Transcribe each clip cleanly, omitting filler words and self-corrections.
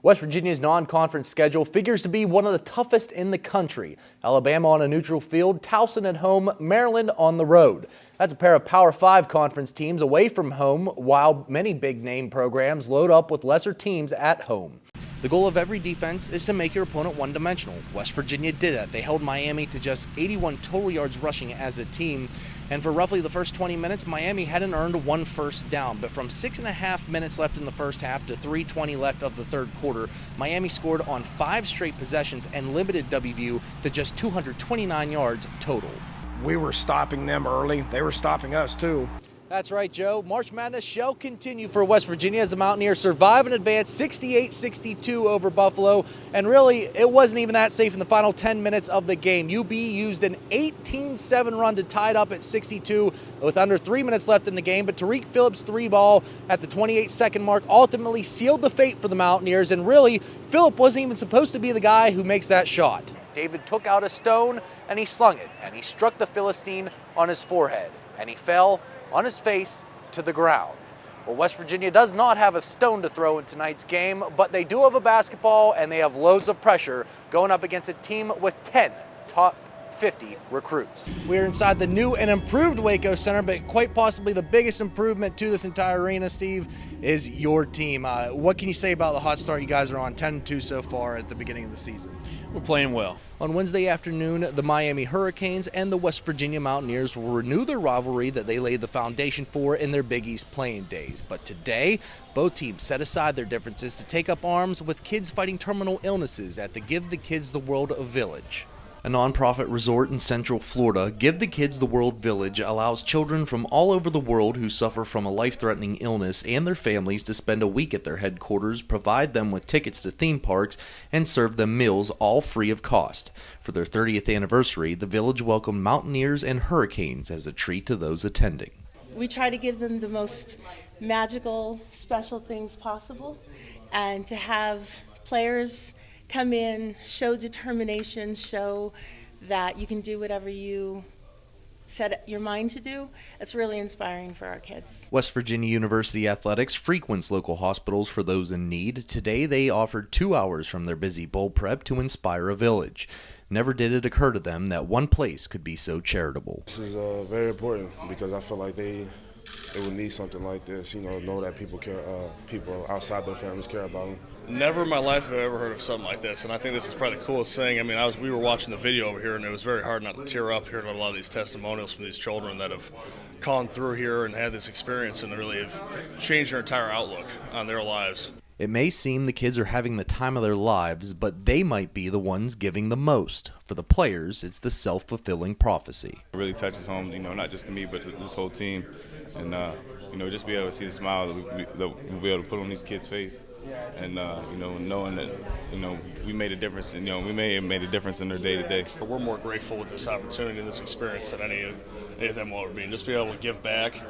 West Virginia's non-conference schedule figures to be one of the toughest in the country. Alabama on a neutral field, Towson at home, Maryland on the road. That's a pair of Power 5 conference teams away from home, while many big-name programs load up with lesser teams at home. The goal of every defense is to make your opponent one-dimensional. West Virginia did that. They held Miami to just 81 total yards rushing as a team. And for roughly the first 20 minutes, Miami hadn't earned one first down. But from 6.5 minutes left in the first half to 3:20 left of the third quarter, Miami scored on 5 straight possessions and limited WVU to just 229 yards total. We were stopping them early. They were stopping us too. That's right, Joe. March Madness shall continue for West Virginia as the Mountaineers survive and advance 68-62 over Buffalo. And really, it wasn't even that safe in the final 10 minutes of the game. UB used an 18-7 run to tie it up at 62 with under 3 minutes left in the game. But Tariq Phillips' 3-ball at the 28-second mark ultimately sealed the fate for the Mountaineers. And really, Phillip wasn't even supposed to be the guy who makes that shot. David took out a stone and he slung it, and he struck the Philistine on his forehead, and he fell on his face to the ground. Well, West Virginia does not have a stone to throw in tonight's game, but they do have a basketball, and they have loads of pressure going up against a team with 10 top 50 recruits. We are inside the new and improved Waco Center, but quite possibly the biggest improvement to this entire arena, Steve, is your team. What can you say about the hot start you guys are on, 10-2 so far at the beginning of the season? We're playing well. On Wednesday afternoon, the Miami Hurricanes and the West Virginia Mountaineers will renew their rivalry that they laid the foundation for in their Big East playing days. But today, both teams set aside their differences to take up arms with kids fighting terminal illnesses at the Give the Kids the World Village. A nonprofit resort in Central Florida, Give the Kids the World Village allows children from all over the world who suffer from a life-threatening illness and their families to spend a week at their headquarters, provide them with tickets to theme parks, and serve them meals, all free of cost. For their 30th anniversary, the village welcomed Mountaineers and Hurricanes as a treat to those attending. We try to give them the most magical, special things possible, and to have players come in, show determination, show that you can do whatever you set your mind to do. It's really inspiring for our kids. West Virginia University Athletics frequents local hospitals for those in need. Today they offered 2 hours from their busy bowl prep to inspire a village. Never did it occur to them that one place could be so charitable. This is very important because I feel like they would need something like this, know that people care, people outside their families care about them. Never in my life have I ever heard of something like this, and I think this is probably the coolest thing. I mean, we were watching the video over here, and it was very hard not to tear up hearing a lot of these testimonials from these children that have gone through here and had this experience and really have changed their entire outlook on their lives. It may seem the kids are having the time of their lives, but they might be the ones giving the most. For the players, it's the self-fulfilling prophecy. It really touches home, not just to me, but to this whole team. And, just be able to see the smile that we'll be able to put on these kids' face. And, knowing that, we made a difference, and, we may have made a difference in their day-to-day. We're more grateful with this opportunity and this experience than any of them will ever be. And just be able to give back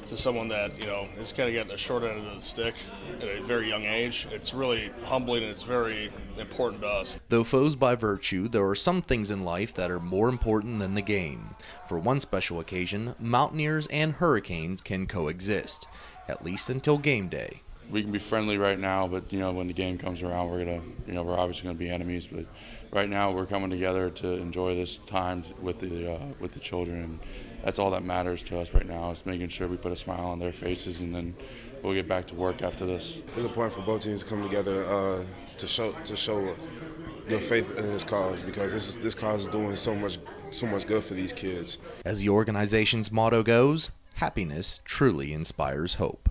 to someone that, is kind of getting the short end of the stick at a very young age. It's really humbling, and it's very important to us. Though foes by virtue, there are some things in life that are more important than the game. For one special occasion, Mountaineers and Hurricanes can coexist, at least until game day. We can be friendly right now, but when the game comes around, we're obviously gonna be enemies. But right now, we're coming together to enjoy this time with the children. And that's all that matters to us right now, is making sure we put a smile on their faces, and then we'll get back to work after this. It's important for both teams to come together to show their faith in this cause, because this cause is doing so much good for these kids. As the organization's motto goes, happiness truly inspires hope.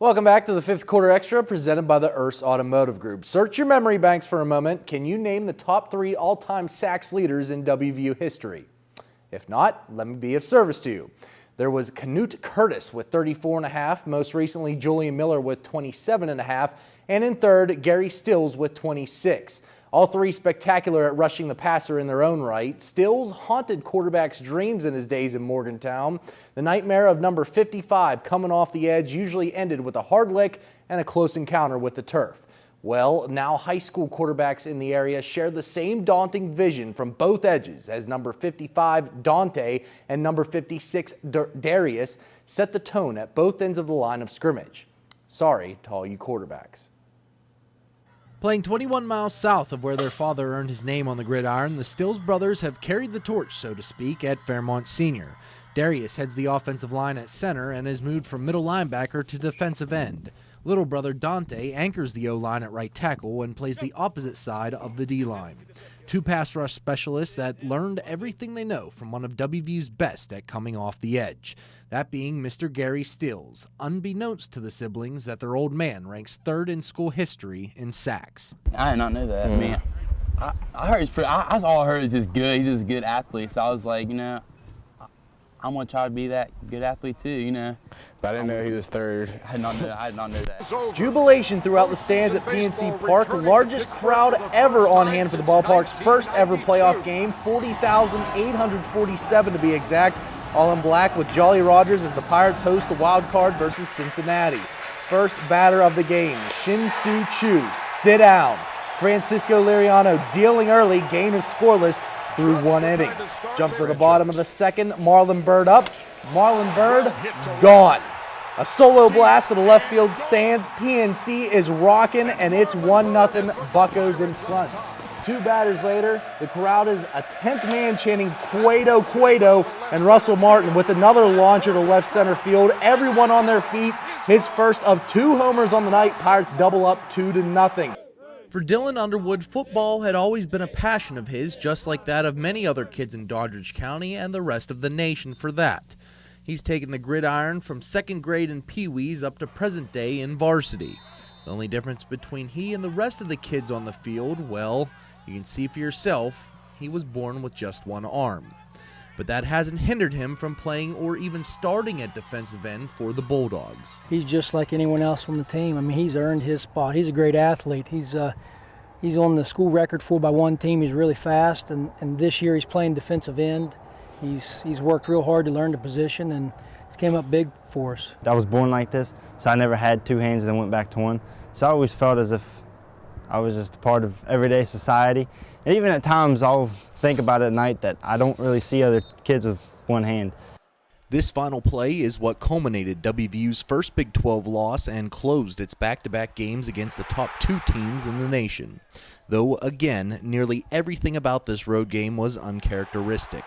Welcome back to the Fifth Quarter Extra presented by the Urs Automotive Group. Search your memory banks for a moment. Can you name the top 3 all-time sacks leaders in WVU history? If not, let me be of service to you. There was Canute Curtis with 34.5, most recently Julian Miller with 27.5, and in third, Gary Stills with 26. All 3 spectacular at rushing the passer in their own right. Stills haunted quarterbacks' dreams in his days in Morgantown. The nightmare of number 55 coming off the edge usually ended with a hard lick and a close encounter with the turf. Well, now high school quarterbacks in the area share the same daunting vision from both edges as number 55 Dante and number 56 Darius set the tone at both ends of the line of scrimmage. Sorry to all you quarterbacks. Playing 21 miles south of where their father earned his name on the gridiron, the Stills brothers have carried the torch, so to speak, at Fairmont Senior. Darius heads the offensive line at center and is moved from middle linebacker to defensive end. Little brother Dante anchors the O-line at right tackle and plays the opposite side of the D-line. Two pass rush specialists that learned everything they know from one of WVU's best at coming off the edge. That being Mr. Gary Stills, unbeknownst to the siblings that their old man ranks third in school history in sacks. I did not know that. I mean, I heard he's pretty, I all I heard is just good. He's just a good athlete. So I was like, I'm gonna try to be that good athlete too, But I didn't know he was third. I did not know that. Jubilation throughout the stands at PNC Park. Largest crowd ever on hand for the ballpark's first ever playoff game. 40,847 to be exact. All in black with Jolly Rogers as the Pirates host the wild card versus Cincinnati. First batter of the game, Shin-Soo Choo, sit down. Francisco Liriano dealing early, game is scoreless through one inning. Jump to the bottom of the second, Marlon Byrd up. Marlon Byrd gone. A solo blast to the left field stands. PNC is rocking, and it's 1-0 Buccos in front. Two batters later, the crowd is a 10th man chanting Cueto, Cueto, and Russell Martin with another launcher to left center field. Everyone on their feet. His first of 2 homers on the night. Pirates double up 2-0. For Dylan Underwood, football had always been a passion of his, just like that of many other kids in Doddridge County and the rest of the nation for that. He's taken the gridiron from second grade in Pee-wees up to present day in varsity. The only difference between he and the rest of the kids on the field, well, you can see for yourself, he was born with just one arm. But that hasn't hindered him from playing or even starting at defensive end for the Bulldogs. He's just like anyone else on the team. I mean, he's earned his spot. He's a great athlete. He's on the school record 4x1 team. He's really fast, and this year he's playing defensive end. He's worked real hard to learn the position, and it's came up big for us. I was born like this, so I never had 2 hands and then went back to 1. So I always felt as if I was just a part of everyday society. And even at times I'll think about it at night that I don't really see other kids with 1 hand. This final play is what culminated WVU's first Big 12 loss and closed its back-to-back games against the top 2 teams in the nation. Though, again, nearly everything about this road game was uncharacteristic.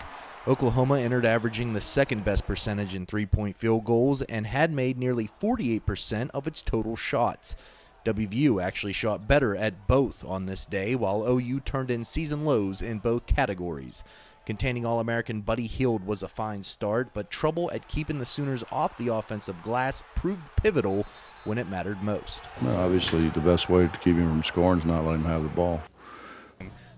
Oklahoma entered averaging the second-best percentage in 3-point field goals and had made nearly 48% of its total shots. WVU actually shot better at both on this day, while OU turned in season lows in both categories. Containing All-American Buddy Hield was a fine start, but trouble at keeping the Sooners off the offensive glass proved pivotal when it mattered most. Well, obviously, the best way to keep him from scoring is not let him have the ball.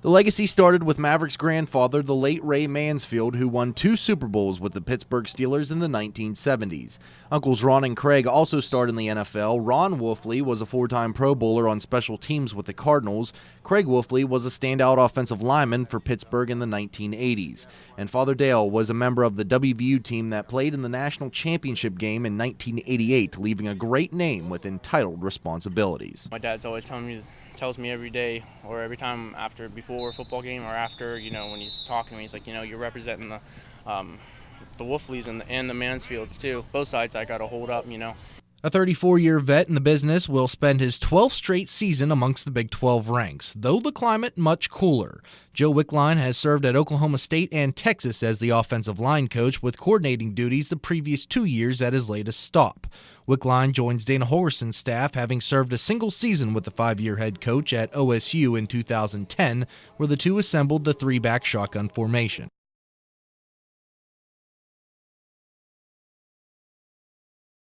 The legacy started with Mavericks' grandfather, the late Ray Mansfield, who won 2 Super Bowls with the Pittsburgh Steelers in the 1970s. Uncles Ron and Craig also starred in the NFL. Ron Wolfley was a 4-time Pro Bowler on special teams with the Cardinals. Craig Wolfley was a standout offensive lineman for Pittsburgh in the 1980s. And Father Dale was a member of the WVU team that played in the national championship game in 1988, leaving a great name with entitled responsibilities. My dad's always tells me every day or every time before a football game or after, when he's talking to me, he's like, you're representing the Wolfleys and the Mansfields too. Both sides I got to hold up, A 34-year vet in the business will spend his 12th straight season amongst the Big 12 ranks, though the climate much cooler. Joe Wickline has served at Oklahoma State and Texas as the offensive line coach, with coordinating duties the previous 2 years at his latest stop. Wickline joins Dana Holgerson's staff, having served a single season with the 5-year head coach at OSU in 2010, where the two assembled the 3-back shotgun formation.